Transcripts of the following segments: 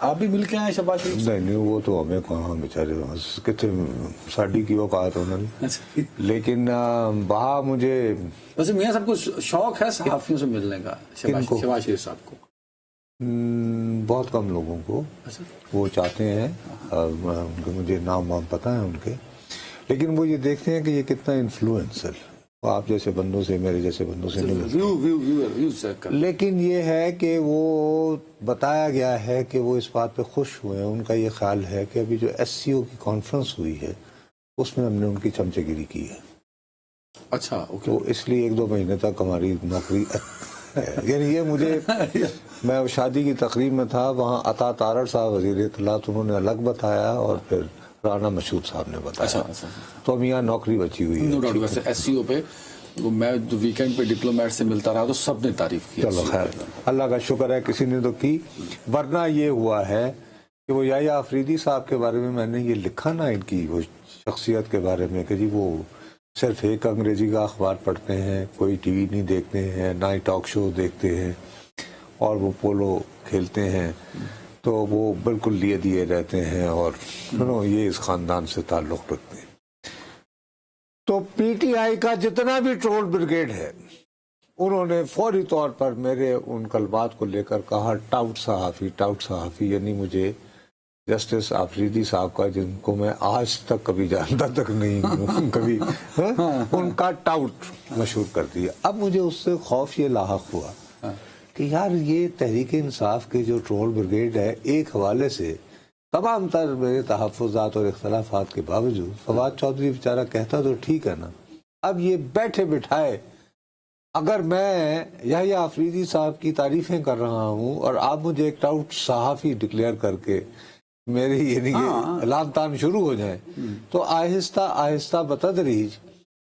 آپ بھی مل کے آئے شہباز شریف سے؟ نہیں وہ تو ہمیں کہاں بیچارے کتنے ساڑی کی اوقات انہوں نے, لیکن وہاں مجھے ویسے میاں صاحب کو شوق ہے صحافیوں سے ملنے کا؟ شہباز شریف صاحب کو بہت کم لوگوں کو وہ چاہتے ہیں, مجھے نام پتہ ہے ان کے, لیکن وہ یہ دیکھتے ہیں کہ یہ کتنا انفلوئنسر, آپ جیسے بندوں سے میرے جیسے بندوں سے نہیں, لیکن یہ ہے کہ وہ بتایا گیا ہے کہ وہ اس بات پہ خوش ہوئے ہیں. ان کا یہ خیال ہے کہ ابھی جو ایس سی او کی کانفرنس ہوئی ہے اس میں ہم نے ان کی چمچے گیری کی ہے. اچھا تو اس لیے 1-2 مہینے تک ہماری نوکری یعنی یہ مجھے, میں شادی کی تقریب میں تھا, وہاں عطا تارڑ صاحب وزیر اطلاعات انہوں نے الگ بتایا اور پھر رانا مشہود صاحب نے بتایا. تو اب یہاں نوکری بچی ہوئی ہے. ویسے ایس سی او پہ میں ویکینڈ پہ ڈپلومیٹ سے ملتا رہا تو سب نے تعریف کی. چلو خیر, اللہ کا شکر ہے کسی نے تو کی, ورنہ یہ ہوا ہے کہ وہ یحییٰ آفریدی صاحب کے بارے میں نے یہ لکھا نا ان کی وہ شخصیت کے بارے میں کہ جی وہ صرف ایک انگریزی کا اخبار پڑھتے ہیں, کوئی ٹی وی نہیں دیکھتے ہیں, نہ ہی ٹاک شو دیکھتے ہیں, اور وہ پولو کھیلتے ہیں تو وہ بالکل لیے دیے رہتے ہیں اور یہ اس خاندان سے تعلق رکھتے ہیں. تو پی ٹی آئی کا جتنا بھی ٹرول بریگیڈ ہے انہوں نے فوری طور پر میرے ان کلمات کو لے کر کہا ٹاؤٹ صحافی, یعنی مجھے جسٹس آفریدی صاحب کا, جن کو میں آج تک کبھی جانتا تک نہیں ہوں کبھی, ان کا ٹاؤٹ مشہور کر دیا. اب مجھے اس سے خوف یہ لاحق ہوا کہ یار یہ تحریک انصاف کے جو ٹرول بریگیڈ ہے, ایک حوالے سے تمام تر میرے تحفظات اور اختلافات کے باوجود فواد چودھری بیچارہ کہتا تو ٹھیک ہے نا, اب یہ بیٹھے بٹھائے اگر میں یحییٰ آفریدی صاحب کی تعریفیں کر رہا ہوں اور آپ مجھے ایک ٹاؤٹ صحافی ڈکلیئر کر کے میرے یعنی کہ لان تان شروع ہو جائیں, تو آہستہ آہستہ بتدریج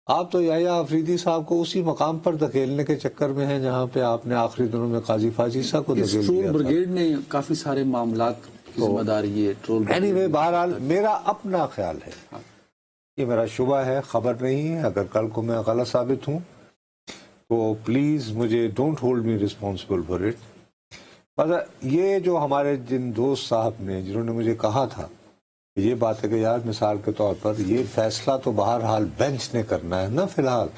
آپ تو یحییٰ آفریدی صاحب کو اسی مقام پر دھکیلنے کے چکر میں ہیں جہاں پہ آپ نے آخری دنوں میں قاضی فاضیسہ کو دھکیل دیا. ٹرول بریگیڈ نے کافی سارے معاملات کی ذمہ داری ہے ٹرول بریگیڈ. بہرحال میرا اپنا خیال ہے, یہ میرا شبہ ہے, خبر نہیں ہے, اگر کل کو میں غلط ثابت ہوں تو پلیز مجھے don't hold me responsible for it. مطلب یہ جو ہمارے جن دوست صاحب نے جنہوں نے مجھے کہا تھا یہ بات ہے کہ یار مثال کے طور پر یہ فیصلہ تو بہرحال بینچ نے کرنا ہے نا فی الحال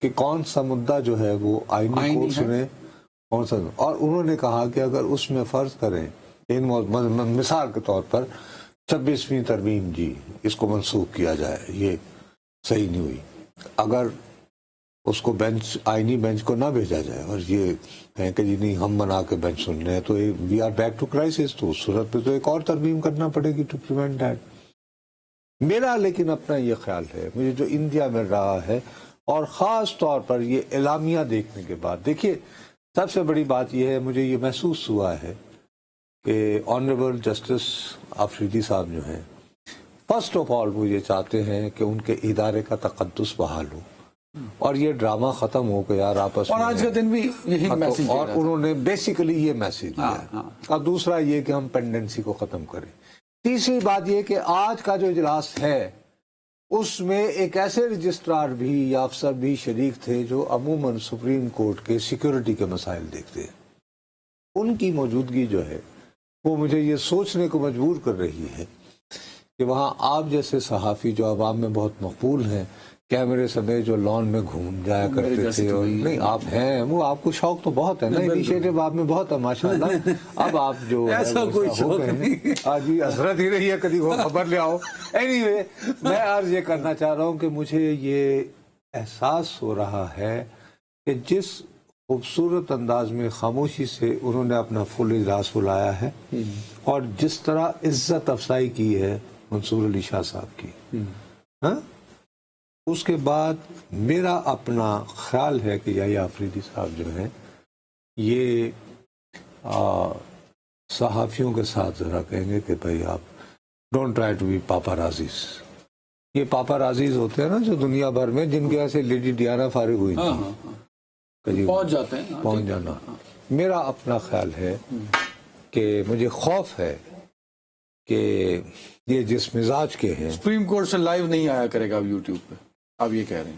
کہ کون سا مدعا جو ہے وہ آئینی کورٹ سنے کون سا, اور انہوں نے کہا کہ اگر اس میں فرض کریں مثال کے طور پر 26ویں ترمیم جی اس کو منسوخ کیا جائے, یہ صحیح نہیں ہوئی, اگر اس کو بینچ آئینی بینچ کو نہ بھیجا جائے اور یہ ہے کہ جی نہیں ہم بنا کے بینچ سن رہے ہیں تو we are back to crisis, تو اس صورت پہ تو ایک اور ترمیم کرنا پڑے گی ٹو پریونٹ دیٹ. میرا لیکن اپنا یہ خیال ہے, مجھے جو انڈیا میں رہا ہے اور خاص طور پر یہ اعلامیہ دیکھنے کے بعد, دیکھیے سب سے بڑی بات یہ ہے مجھے یہ محسوس ہوا ہے کہ آنریبل جسٹس آفریدی صاحب جو ہیں فرسٹ آف آل وہ یہ چاہتے ہیں کہ ان کے ادارے کا تقدس بحال ہو اور یہ ڈرامہ ختم ہو گیا آپس میں, اور آج کا دن بھی یہی میسج, اور انہوں نے بیسیکلی یہ میسج دیا. اور دوسرا یہ کہ ہم پینڈنسی کو ختم کریں. تیسری بات یہ کہ آج کا جو اجلاس ہے اس میں ایک ایسے رجسٹرار بھی یا افسر بھی شریک تھے جو عموماً سپریم کورٹ کے سیکیورٹی کے مسائل دیکھتے ہیں. ان کی موجودگی جو ہے وہ مجھے یہ سوچنے کو مجبور کر رہی ہے کہ وہاں آپ جیسے صحافی جو عوام میں بہت مقبول ہیں, کیمرے سمیت جو لان میں گھوم جایا کرتے تھے, اور نہیں آپ ہیں وہ آپ کو شوق تو بہت ہے نا, انیشیٹو آپ میں بہت ہے ماشاءاللہ. اب آپ جو ایسا کوئی شوق نہیں, آج ہی حسرت ہی رہی ہے کبھی وہ خبر لے آؤ. اینی وے میں عرض یہ کرنا چاہ رہا ہوں کہ مجھے یہ احساس ہو رہا ہے کہ جس خوبصورت انداز میں خاموشی سے انہوں نے اپنا فل اجلاس بلایا ہے اور جس طرح عزت افزائی کی ہے منصور علی شاہ صاحب کی, اس کے بعد میرا اپنا خیال ہے کہ یحییٰ آفریدی صاحب جو ہیں یہ صحافیوں کے ساتھ ذرا کہیں گے کہ بھائی آپ ڈونٹ ٹرائی ٹو بی پاپارازیز. یہ پاپارازیز ہوتے ہیں نا جو دنیا بھر میں, جن کے ایسے لیڈی ڈیانا فارغ ہوئی تھی پہنچ جاتے ہیں, پہنچ جانا. میرا اپنا خیال ہے کہ مجھے خوف ہے کہ یہ جس مزاج کے ہیں سپریم کورٹ سے لائیو نہیں آیا کرے گا اب یوٹیوب پہ, آپ یہ کہہ رہے ہیں؟